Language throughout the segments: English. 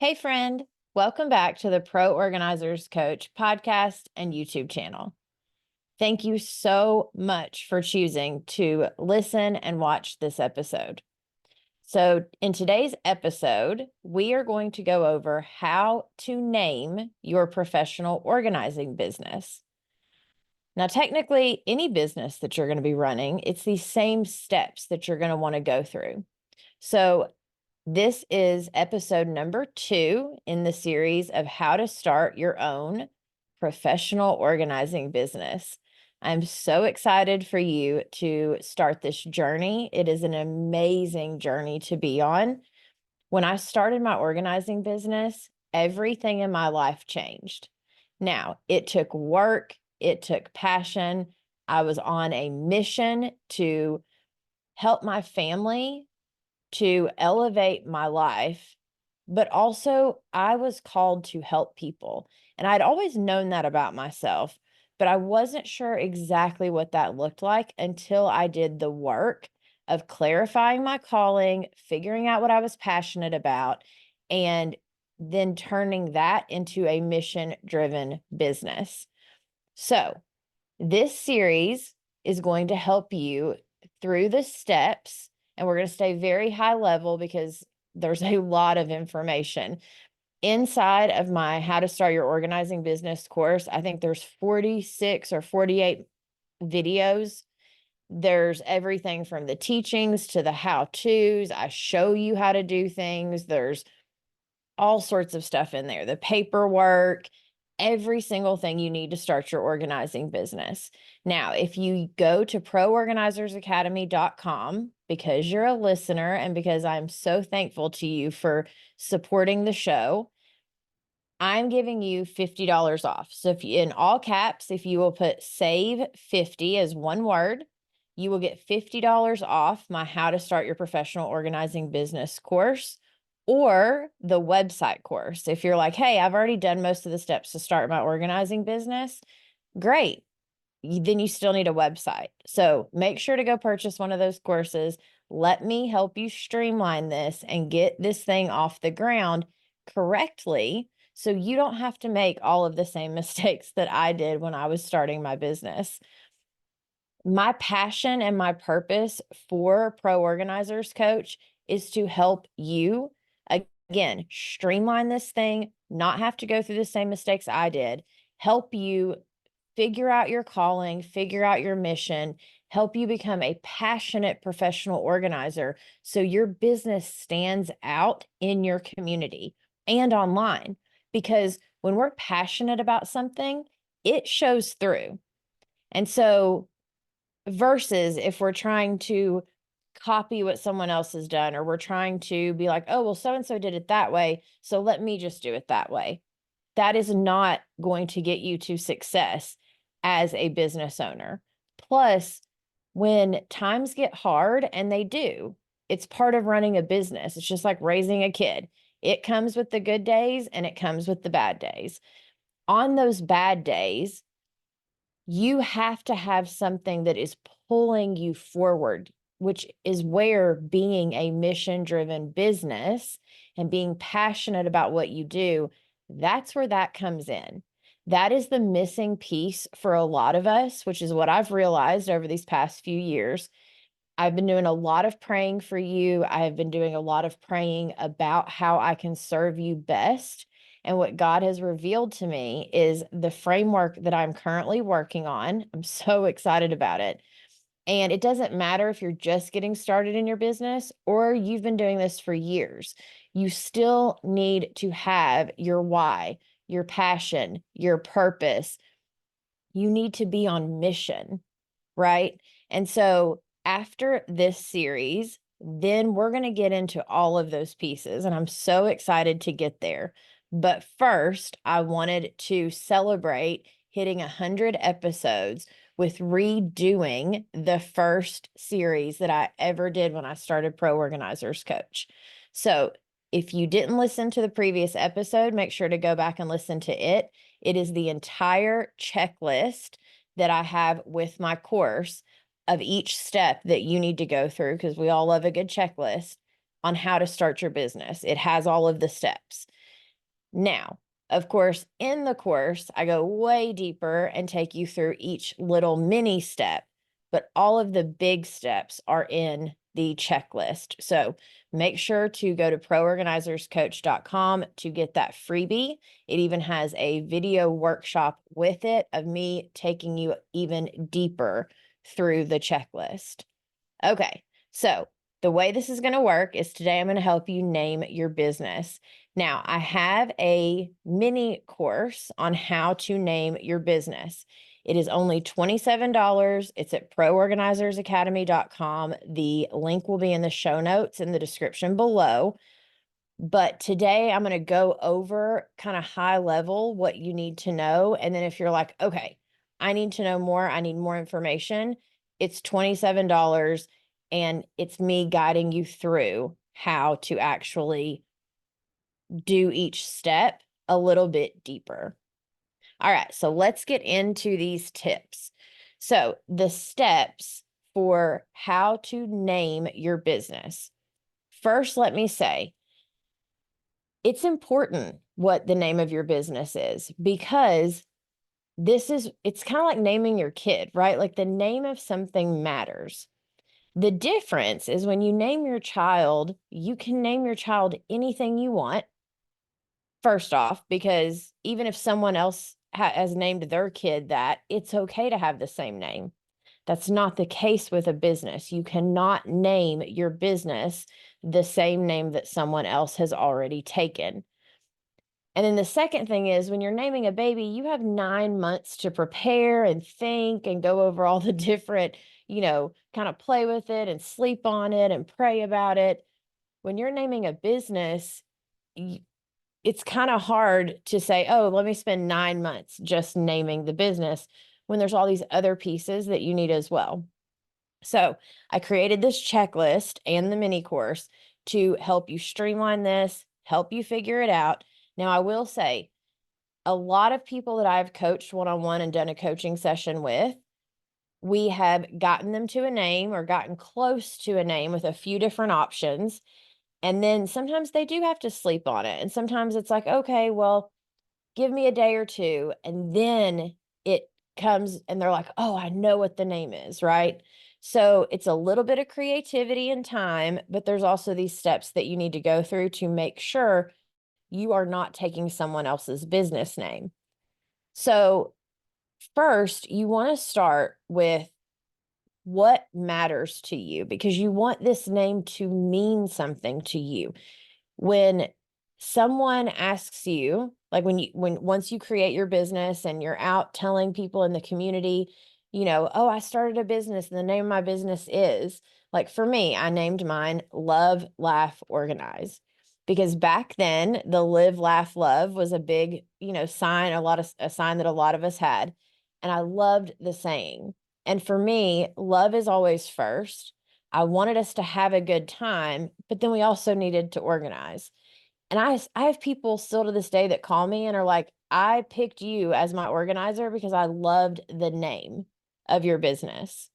Hey, friend. Welcome back to the Pro Organizers Coach podcast and YouTube channel. Thank you so much for choosing to listen and watch this episode. So, in today's episode, we are going to go over how to name your professional organizing business. Now, technically, any business that you're going to be running, it's these same steps that you're going to want to go through. So, this is episode number 2 in the series of how to start your own professional organizing business. I'm so excited for you to start this journey. It is an amazing journey to be on. When I started my organizing business, everything in my life changed. Now, it took work, it took passion. I was on a mission to help my family, to elevate my life, but also I was called to help people. And I'd always known that about myself, but I wasn't sure exactly what that looked like until I did the work of clarifying my calling, figuring out what I was passionate about, and then turning that into a mission-driven business. So, this series is going to help you through the steps, and we're going to stay very high level because there's a lot of information. Inside of my How to Start Your Organizing Business course, I think there's 46 or 48 videos. There's everything from the teachings to the how-tos. I show you how to do things. There's all sorts of stuff in there, the paperwork, every single thing you need to start your organizing business. Now, if you go to proorganizersacademy.com, because you're a listener and because I'm so thankful to you for supporting the show, I'm giving you $50 off. So if you, in all caps, if you will put save 50 as one word, you will get $50 off my How to Start Your Professional Organizing Business course or the website course. If you're like, hey, I've already done most of the steps to start my organizing business, great. Then you still need a website. So make sure to go purchase one of those courses. Let me help you streamline this and get this thing off the ground correctly so you don't have to make all of the same mistakes that I did when I was starting my business. My passion and my purpose for Pro Organizers Coach is to help you, again, streamline this thing, not have to go through the same mistakes I did, help you figure out your calling, figure out your mission, help you become a passionate professional organizer so your business stands out in your community and online. Because when we're passionate about something, it shows through. And so, versus if we're trying to copy what someone else has done, or we're trying to be like, oh, well, so and so did it that way, so let me just do it that way. That is not going to get you to success as a business owner. Plus, when times get hard, and they do, it's part of running a business. It's just like raising a kid. It comes with the good days and it comes with the bad days. On those bad days, you have to have something that is pulling you forward, which is where being a mission-driven business and being passionate about what you do, that's where that comes in. That is the missing piece for a lot of us, which is what I've realized over these past few years. I've been doing a lot of praying for you. I have been doing a lot of praying about how I can serve you best. And what God has revealed to me is the framework that I'm currently working on. I'm so excited about it. And it doesn't matter if you're just getting started in your business or you've been doing this for years. You still need to have your why, your passion, your purpose. You need to be on mission, right? And so after this series, then we're going to get into all of those pieces, and I'm so excited to get there. But first, I wanted to celebrate hitting 100 episodes with redoing the first series that I ever did when I started Pro Organizers Coach. So if you didn't listen to the previous episode, make sure to go back and listen to it. It is the entire checklist that I have with my course of each step that you need to go through, because we all love a good checklist on how to start your business. It has all of the steps. Now, of course, in the course, I go way deeper and take you through each little mini step, but all of the big steps are in the checklist. So make sure to go to proorganizerscoach.com to get that freebie. It even has a video workshop with it of me taking you even deeper through the checklist. Okay, so the way this is going to work is today I'm going to help you name your business. Now, I have a mini course on how to name your business. It is only $27. It's at proorganizersacademy.com. The link will be in the show notes in the description below. But today I'm going to go over kind of high level what you need to know. And then if you're like, okay, I need to know more, I need more information, it's $27 and it's me guiding you through how to actually do each step a little bit deeper. All right, so let's get into these tips. So the steps for how to name your business. First, let me say, it's important what the name of your business is because it's kind of like naming your kid, right? Like the name of something matters. The difference is when you name your child, you can name your child anything you want. First off, because even if someone else has named their kid that, it's okay to have the same name. That's not the case with a business. You cannot name your business the same name that someone else has already taken. And then the second thing is when you're naming a baby, you have 9 months to prepare and think and go over all the different, kind of play with it and sleep on it and pray about it. When you're naming a business, it's kind of hard to say, oh, let me spend 9 months just naming the business when there's all these other pieces that you need as well. So I created this checklist and the mini course to help you streamline this, help you figure it out. Now, I will say a lot of people that I've coached one-on-one and done a coaching session with, we have gotten them to a name or gotten close to a name with a few different options. And then sometimes they do have to sleep on it. And sometimes it's like, okay, well, give me a day or two. And then it comes and they're like, oh, I know what the name is, right? So it's a little bit of creativity and time, but there's also these steps that you need to go through to make sure you are not taking someone else's business name. So first, you want to start with what matters to you because you want this name to mean something to you. When someone asks you, like once you create your business and you're out telling people in the community, oh, I started a business and the name of my business is, like for me, I named mine Love, Laugh, Organize. Because back then the live, laugh, love was a big, sign, a sign that a lot of us had. And I loved the saying. And for me, love is always first. I wanted us to have a good time, but then we also needed to organize. And I have people still to this day that call me and are like, I picked you as my organizer because I loved the name of your business.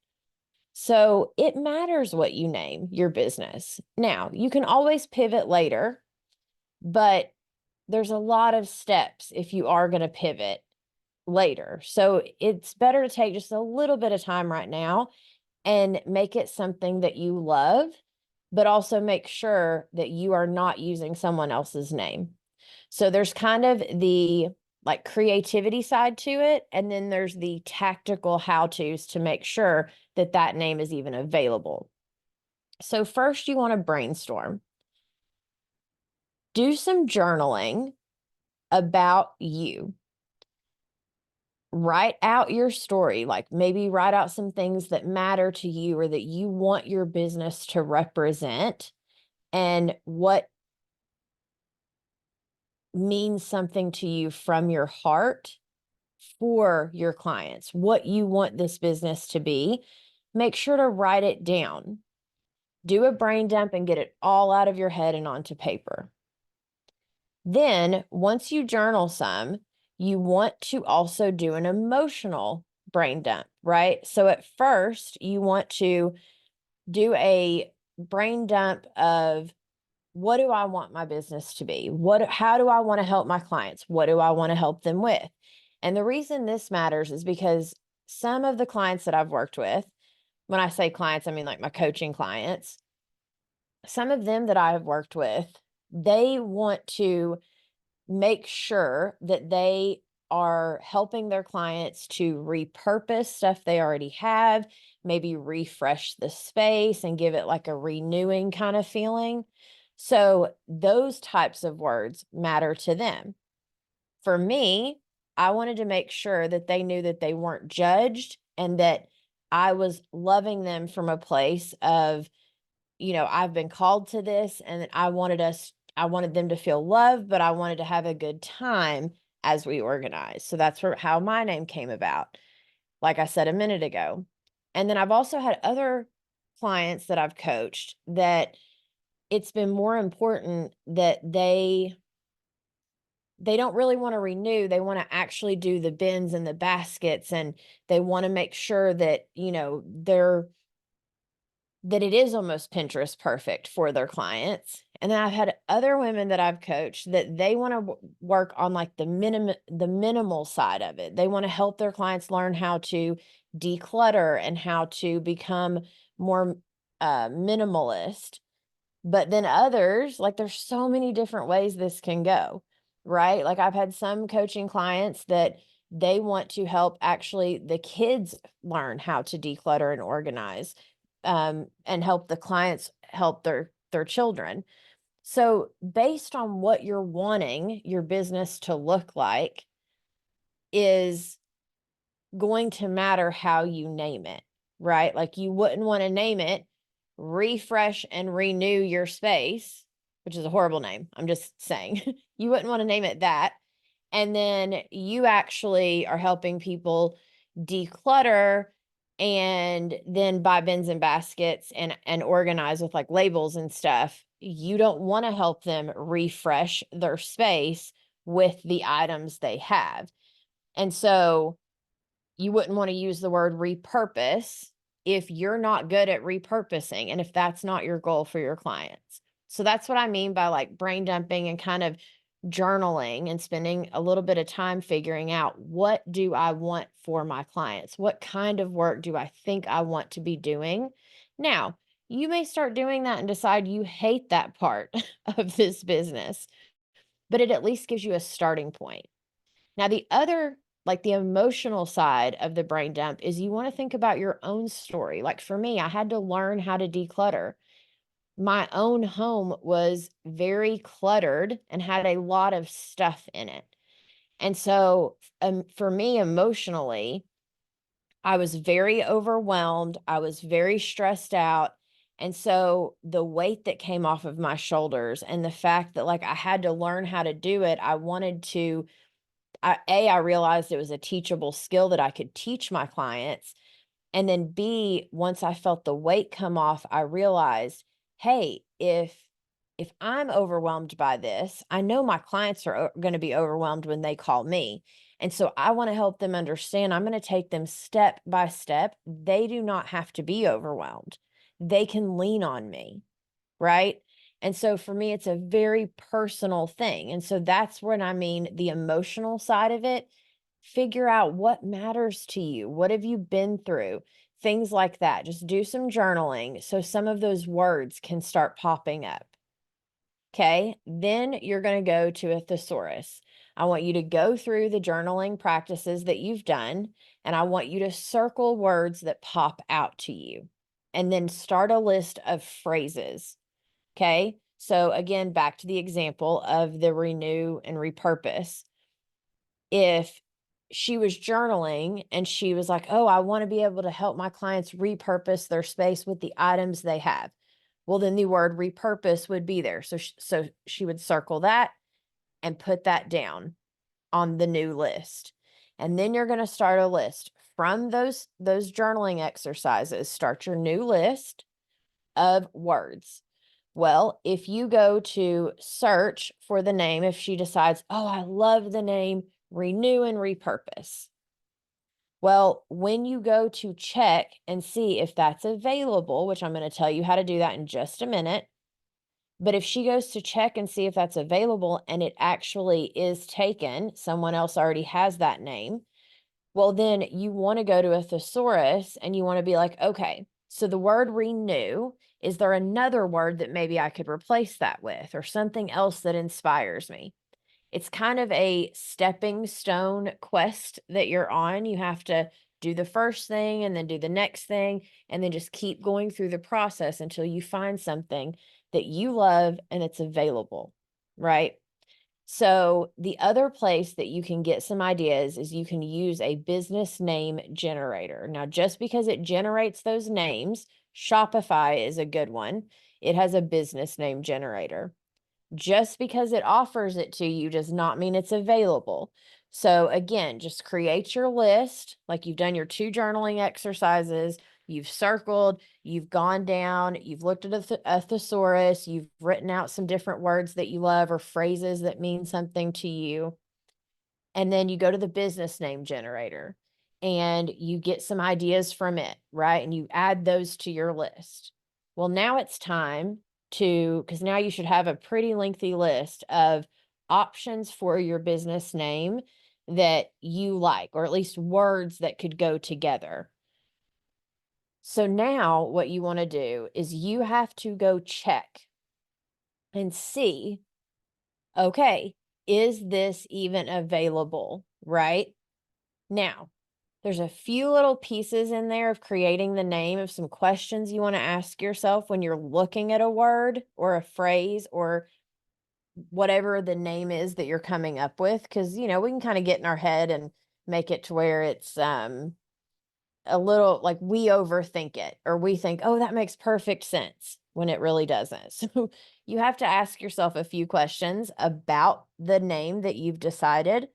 So it matters what you name your business. Now, you can always pivot later, but there's a lot of steps if you are going to pivot later. So it's better to take just a little bit of time right now and make it something that you love, but also make sure that you are not using someone else's name. So there's kind of the like creativity side to it. And then there's the tactical how-tos to make sure that that name is even available. So first you want to brainstorm. Do some journaling about you. Write out your story, like maybe write out some things that matter to you or that you want your business to represent and what means something to you from your heart for your clients, what you want this business to be. Make sure to write it down. Do a brain dump and get it all out of your head and onto paper. Then, once you journal some, you want to also do an emotional brain dump, right? So at first, you want to do a brain dump of what do I want my business to be? How do I want to help my clients? What do I want to help them with? And the reason this matters is because some of the clients that I've worked with, when I say clients, I mean like my coaching clients, some of them that I have worked with, they want to make sure that they are helping their clients to repurpose stuff they already have, maybe refresh the space and give it like a renewing kind of feeling. So those types of words matter to them. For me, I wanted to make sure that they knew that they weren't judged and that I was loving them from a place of, I've been called to this and I wanted them to feel loved, but I wanted to have a good time as we organize. So that's how my name came about, like I said a minute ago. And then I've also had other clients that I've coached that it's been more important that they don't really want to renew. They want to actually do the bins and the baskets, and they want to make sure that, that it is almost Pinterest perfect for their clients. And then I've had other women that I've coached that they want to work on like the minimal side of it. They want to help their clients learn how to declutter and how to become more minimalist. But then others, like there's so many different ways this can go, right? Like I've had some coaching clients that they want to help actually the kids learn how to declutter and organize, and help the clients help their children. So based on what you're wanting your business to look like is going to matter how you name it, right? Like you wouldn't want to name it refresh and renew your space, which is a horrible name. I'm just saying. You wouldn't want to name it that. And then you actually are helping people declutter and then buy bins and baskets and organize with like labels and stuff. You don't want to help them refresh their space with the items they have. And so you wouldn't want to use the word repurpose if you're not good at repurposing and if that's not your goal for your clients. So that's what I mean by like brain dumping and kind of journaling and spending a little bit of time figuring out, what do I want for my clients? What kind of work do I think I want to be doing? Now, you may start doing that and decide you hate that part of this business, but it at least gives you a starting point. Now, the other, like the emotional side of the brain dump is you want to think about your own story. Like for me, I had to learn how to declutter. My own home was very cluttered and had a lot of stuff in it. And so, for me emotionally, I was very overwhelmed. I was very stressed out. And so the weight that came off of my shoulders and the fact that like I had to learn how to do it, I wanted to I realized it was a teachable skill that I could teach my clients. And then B, once I felt the weight come off, I realized, hey, if I'm overwhelmed by this, I know my clients are going to be overwhelmed when they call me. And so I want to help them understand. I'm going to take them step by step. They do not have to be overwhelmed. They can lean on me, right? And so for me, it's a very personal thing. And so that's when I mean the emotional side of it. Figure out what matters to you. What have you been through? Things like that. Just do some journaling so some of those words can start popping up. Okay. Then you're going to go to a thesaurus. I want you to go through the journaling practices that you've done, and I want you to circle words that pop out to you, and then start a list of phrases. Okay. So again, back to the example of the renew and repurpose. If she was journaling and she was like, oh, I want to be able to help my clients repurpose their space with the items they have. Well, then the word repurpose would be there. So she would circle that and put that down on the new list. And then you're going to start a list from those journaling exercises. Start your new list of words. Well, if you go to search for the name, if she decides, oh, I love the name Renew and Repurpose. Well, when you go to check and see if that's available, which I'm going to tell you how to do that in just a minute, But if she goes to check and see if that's available and it actually is taken, someone else already has that name, well, then you want to go to a thesaurus and you want to be like, okay, so the word renew, is there another word that maybe I could replace that with, or something else that inspires me? It's kind of a stepping stone quest that you're on. You have to do the first thing and then do the next thing, and then just keep going through the process until you find something that you love and it's available, right? So, the other place that you can get some ideas is you can use a business name generator. Now, just because it generates those names, Shopify is a good one. It has a business name generator. Just because it offers it to you does not mean it's available. So again, just create your list, like you've done your 2 journaling exercises, you've circled, you've gone down, you've looked at a thesaurus, you've written out some different words that you love or phrases that mean something to you. And then you go to the business name generator and you get some ideas from it, right? And you add those to your list. Well, now it's time because now you should have a pretty lengthy list of options for your business name that you like, or at least words that could go together. So now what you want to do is you have to go check and see, okay, is this even available, right? Now, there's a few little pieces in there of creating the name of some questions you want to ask yourself when you're looking at a word or a phrase or whatever the name is that you're coming up with. Because, we can kind of get in our head and make it to where it's a little like we overthink it, or we think, oh, that makes perfect sense when it really doesn't. So you have to ask yourself a few questions about the name that you've decided.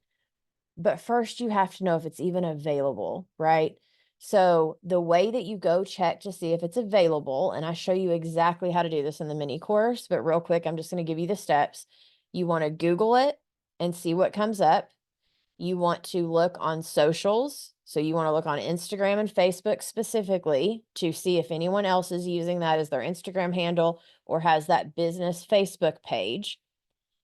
But first, you have to know if it's even available, right? So the way that you go check to see if it's available, and I show you exactly how to do this in the mini course, but real quick, I'm just going to give you the steps. You want to Google it and see what comes up. You want to look on socials. So you want to look on Instagram and Facebook specifically to see if anyone else is using that as their Instagram handle or has that business Facebook page.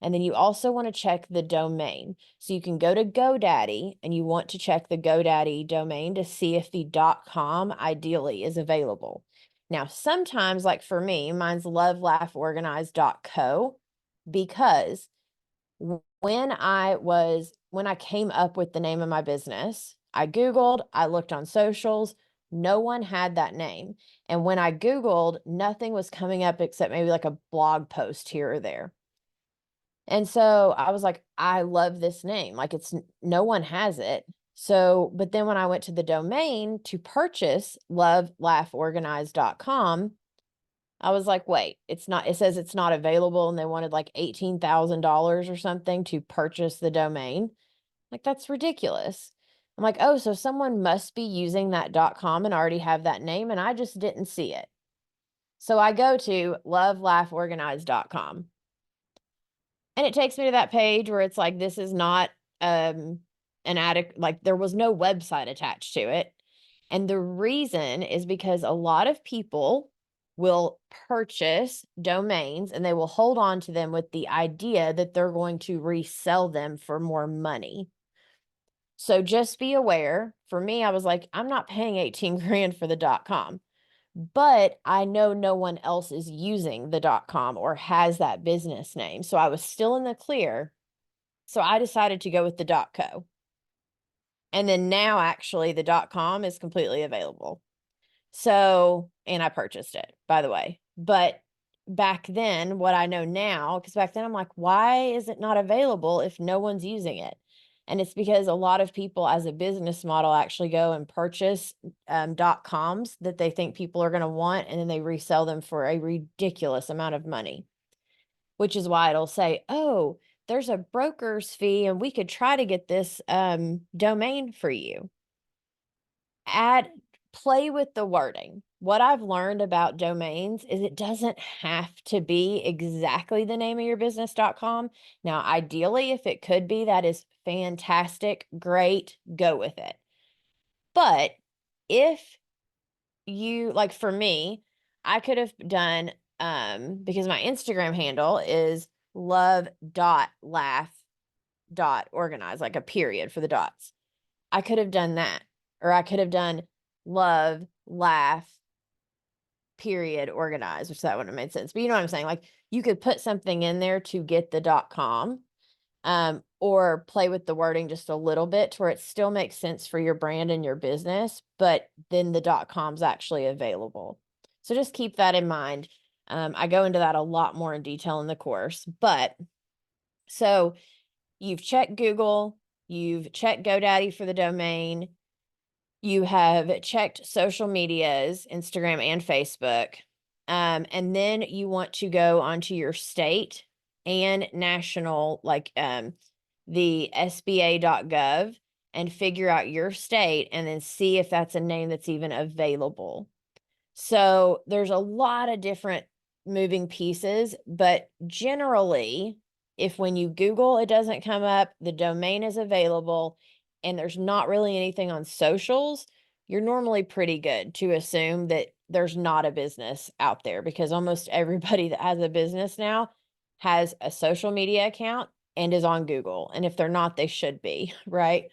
And then you also want to check the domain. So you can go to GoDaddy and you want to check the GoDaddy domain to see if the .com ideally is available. Now, sometimes, like for me, mine's lovelaughorganize.co, because when I came up with the name of my business, I Googled, I looked on socials, no one had that name. And when I Googled, nothing was coming up except maybe like a blog post here or there. And so I was like, I love this name. Like no one has it. So, but then when I went to the domain to purchase lovelaughorganize.com, I was like, wait, it says it's not available. And they wanted like $18,000 or something to purchase the domain. Like, that's ridiculous. I'm like, oh, so someone must be using that .com and already have that name. And I just didn't see it. So I go to lovelaughorganize.com. And it takes me to that page where it's like, this is not an addict, like there was no website attached to it. And the reason is because a lot of people will purchase domains and they will hold on to them with the idea that they're going to resell them for more money. So just be aware. For me, I was like, I'm not paying 18 grand for the .com. But I know no one else is using the .com or has that business name. So I was still in the clear. So I decided to go with the .co. And then now actually the .com is completely available. So, and I purchased it, by the way. But back then, what I know now, because back then I'm like, why is it not available if no one's using it? And it's because a lot of people as a business model actually go and purchase .coms that they think people are going to want, and then they resell them for a ridiculous amount of money, which is why it'll say, oh, there's a broker's fee and we could try to get this domain for you. Play with the wording. What I've learned about domains is it doesn't have to be exactly the name of your business.com. Now, ideally, if it could be, that is fantastic. Great. Go with it. But if you, like for me, I could have done because my Instagram handle is love.laugh.organize, like a period for the dots. I could have done that, or I could have done love, laugh, period, organize, which that wouldn't have made sense. But you know what I'm saying? Like you could put something in there to get the .com, or play with the wording just a little bit to where it still makes sense for your brand and your business, but then the .com's actually available. So just keep that in mind. I go into that a lot more in detail in the course, but so you've checked Google, you've checked GoDaddy for the domain, you have checked social medias, Instagram and Facebook, and then you want to go onto your state and national, like the SBA.gov, and figure out your state and then see if that's a name that's even available. So there's a lot of different moving pieces, but generally, if when you Google, it doesn't come up, the domain is available, and there's not really anything on socials, you're normally pretty good to assume that there's not a business out there, because almost everybody that has a business now has a social media account and is on Google. And if they're not, they should be, right?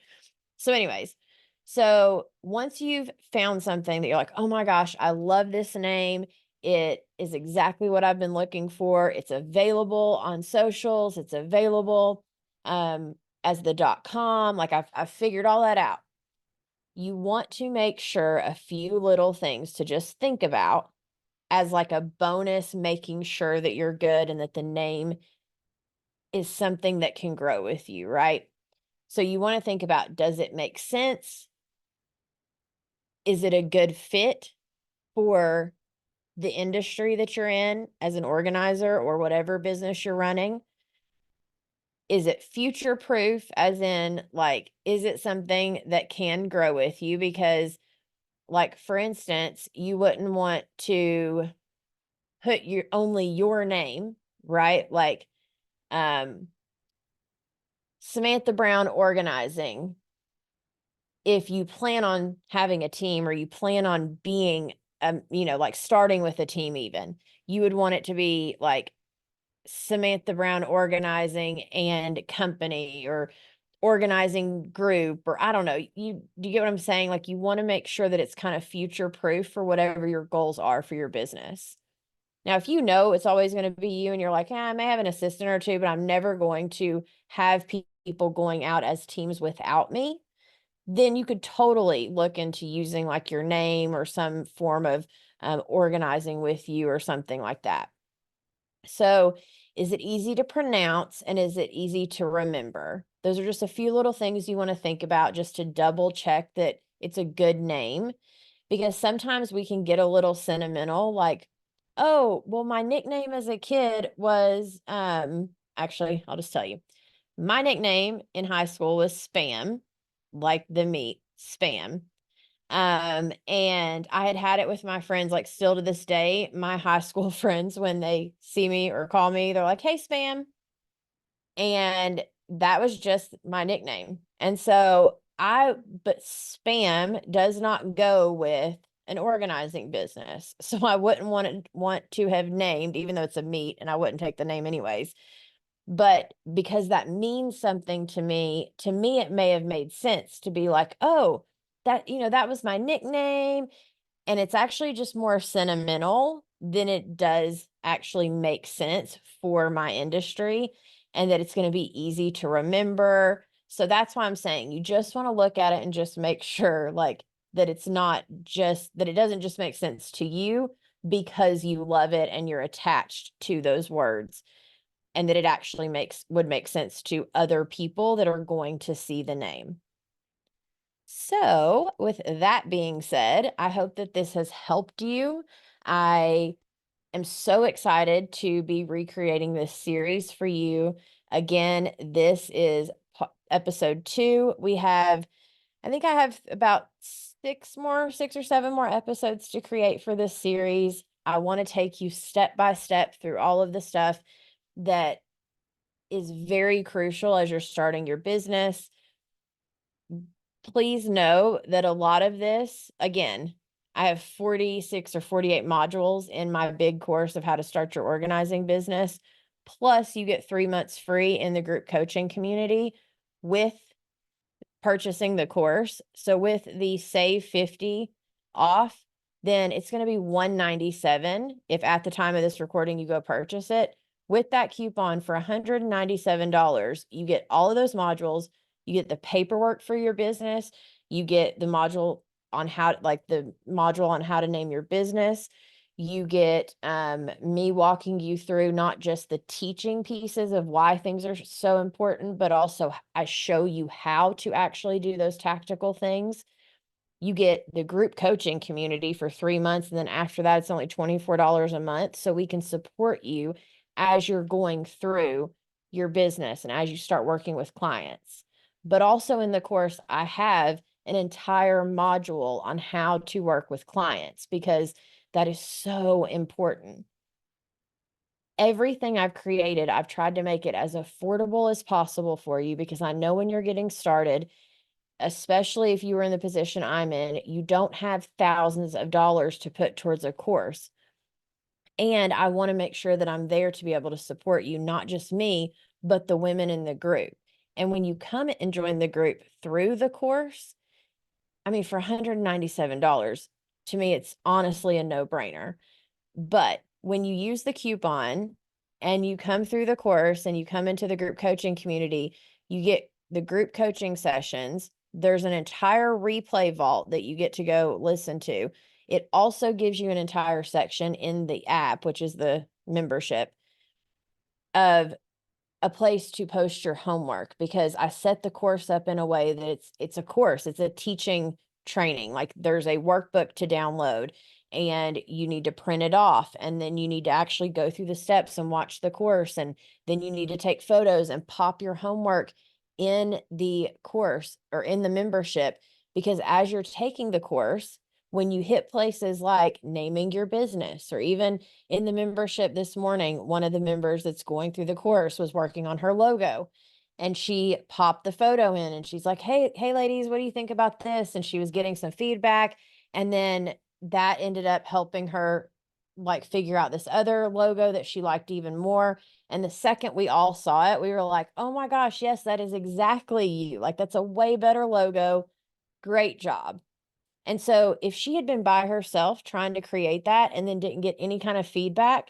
So anyways, so once you've found something that you're like, oh my gosh, I love this name. It is exactly what I've been looking for. It's available on socials. It's available as the .com. Like I've figured all that out. You want to make sure a few little things to just think about as like a bonus, making sure that you're good and that the name is something that can grow with you, right? So you want to think about, does it make sense? Is it a good fit for the industry that you're in as an organizer or whatever business you're running? Is it future proof, as in, like, is it something that can grow with you? Because, like, for instance, you wouldn't want to put only your name, right? Like, Samantha Brown Organizing. If you plan on having a team, or you plan on being, like starting with a team even, you would want it to be like Samantha Brown Organizing and Company, or organizing group, or I don't know. Do you get what I'm saying? Like you want to make sure that it's kind of future proof for whatever your goals are for your business. Now, if you know it's always going to be you and you're like, I may have an assistant or two, but I'm never going to have people going out as teams without me, then you could totally look into using like your name or some form of organizing with you or something like that. So is it easy to pronounce, and is it easy to remember? Those are just a few little things you want to think about just to double check that it's a good name, because sometimes we can get a little sentimental, like, oh, well, my nickname as a kid was, actually, I'll just tell you, my nickname in high school was Spam, like the meat, Spam. And I had it with my friends, like still to this day, my high school friends, when they see me or call me, they're like, hey, Spam. And that was just my nickname. And so but Spam does not go with an organizing business. So I wouldn't want to have named, even though it's a meat and I wouldn't take the name anyways. But because that means something to me, it may have made sense to be like, oh, that was my nickname. And it's actually just more sentimental than it does actually make sense for my industry, and that it's going to be easy to remember. So that's why I'm saying you just want to look at it and just make sure, like, that it's not just that it doesn't just make sense to you because you love it and you're attached to those words, and that it actually would make sense to other people that are going to see the name. So, with that being said, I hope that this has helped you. I am so excited to be recreating this series for you. Again, this is episode 2. I think I have about 6 or 7 more episodes to create for this series. I want to take you step by step through all of the stuff that is very crucial as you're starting your business. Please know that a lot of this, again, I have 46 or 48 modules in my big course of how to start your organizing business. Plus, you get 3 months free in the group coaching community with purchasing the course. So with the save 50 off, then it's going to be $197 if at the time of this recording you go purchase it. With that coupon for $197, you get all of those modules, you get the paperwork for your business, you get the module on how, like the module on how to name your business. You get me walking you through not just the teaching pieces of why things are so important, but also I show you how to actually do those tactical things. You get the group coaching community for 3 months. And then after that, it's only $24 a month. So we can support you as you're going through your business and as you start working with clients. But also in the course, I have an entire module on how to work with clients because that is so important. Everything I've created, I've tried to make it as affordable as possible for you because I know when you're getting started, especially if you were in the position I'm in, you don't have thousands of dollars to put towards a course. And I want to make sure that I'm there to be able to support you, not just me, but the women in the group. And when you come and join the group through the course, I mean, for $197, to me, it's honestly a no-brainer. But when you use the coupon and you come through the course and you come into the group coaching community, you get the group coaching sessions. There's an entire replay vault that you get to go listen to. It also gives you an entire section in the app, which is the membership, of a place to post your homework because I set the course up in a way that it's a course, it's a teaching training. Like there's a workbook to download and you need to print it off and then you need to actually go through the steps and watch the course and then you need to take photos and pop your homework in the course or in the membership because as you're taking the course, when you hit places like naming your business or even in the membership this morning, one of the members that's going through the course was working on her logo and she popped the photo in and she's like, hey ladies, what do you think about this? And she was getting some feedback. And then that ended up helping her like figure out this other logo that she liked even more. And the second we all saw it, we were like, oh my gosh, yes, that is exactly you. Like that's a way better logo. Great job. And so if she had been by herself trying to create that and then didn't get any kind of feedback,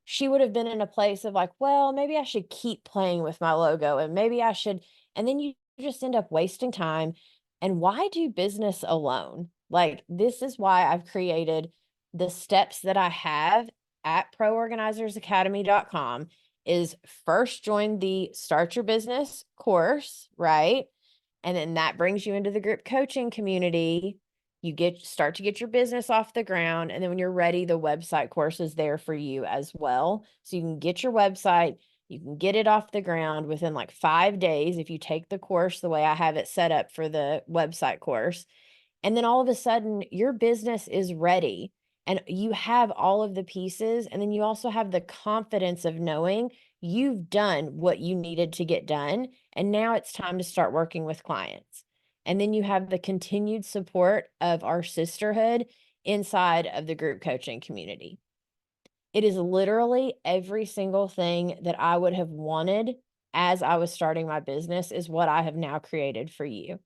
she would have been in a place of like, well, maybe I should keep playing with my logo and maybe I should. And then you just end up wasting time. And why do business alone? Like, this is why I've created the steps that I have at proorganizerzacademy.com is first join the Start Your Business course, right? And then that brings you into the group coaching community. You start to get your business off the ground. And then when you're ready, the website course is there for you as well. So you can get your website, you can get it off the ground within like 5 days if you take the course the way I have it set up for the website course. And then all of a sudden your business is ready and you have all of the pieces. And then you also have the confidence of knowing you've done what you needed to get done. And now it's time to start working with clients. And then you have the continued support of our sisterhood inside of the group coaching community. It is literally every single thing that I would have wanted as I was starting my business is what I have now created for you.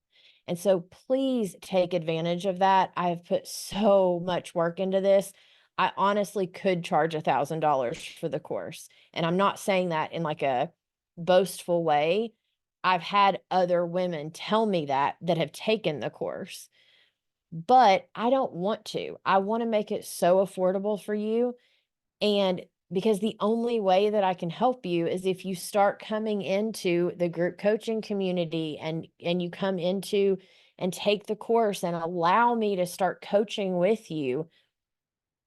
And so please take advantage of that. I have put so much work into this. I honestly could charge $1,000 for the course. And I'm not saying that in like a boastful way. I've had other women tell me that have taken the course, but I don't want to. I want to make it so affordable for you. And because the only way that I can help you is if you start coming into the group coaching community and you come into and take the course and allow me to start coaching with you,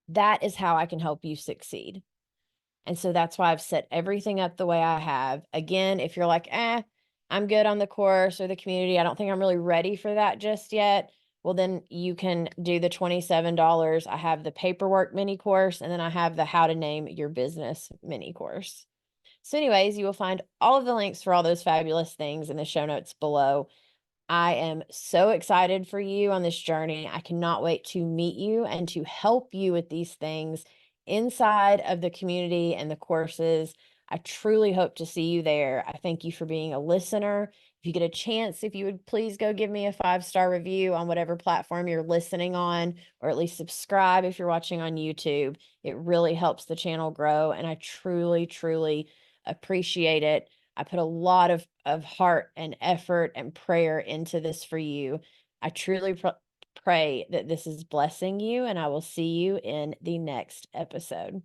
that is how I can help you succeed. And so that's why I've set everything up the way I have. Again, if you're like, I'm good on the course or the community, I don't think I'm really ready for that just yet. Well, then you can do the $27. I have the paperwork mini course, and then I have the how to name your business mini course. So anyways, you will find all of the links for all those fabulous things in the show notes below. I am so excited for you on this journey. I cannot wait to meet you and to help you with these things inside of the community and the courses. I truly hope to see you there. I thank you for being a listener. If you get a chance, if you would please go give me a 5-star review on whatever platform you're listening on, or at least subscribe if you're watching on YouTube. It really helps the channel grow, and I truly, truly appreciate it. I put a lot of heart and effort and prayer into this for you. I truly pray that this is blessing you, and I will see you in the next episode.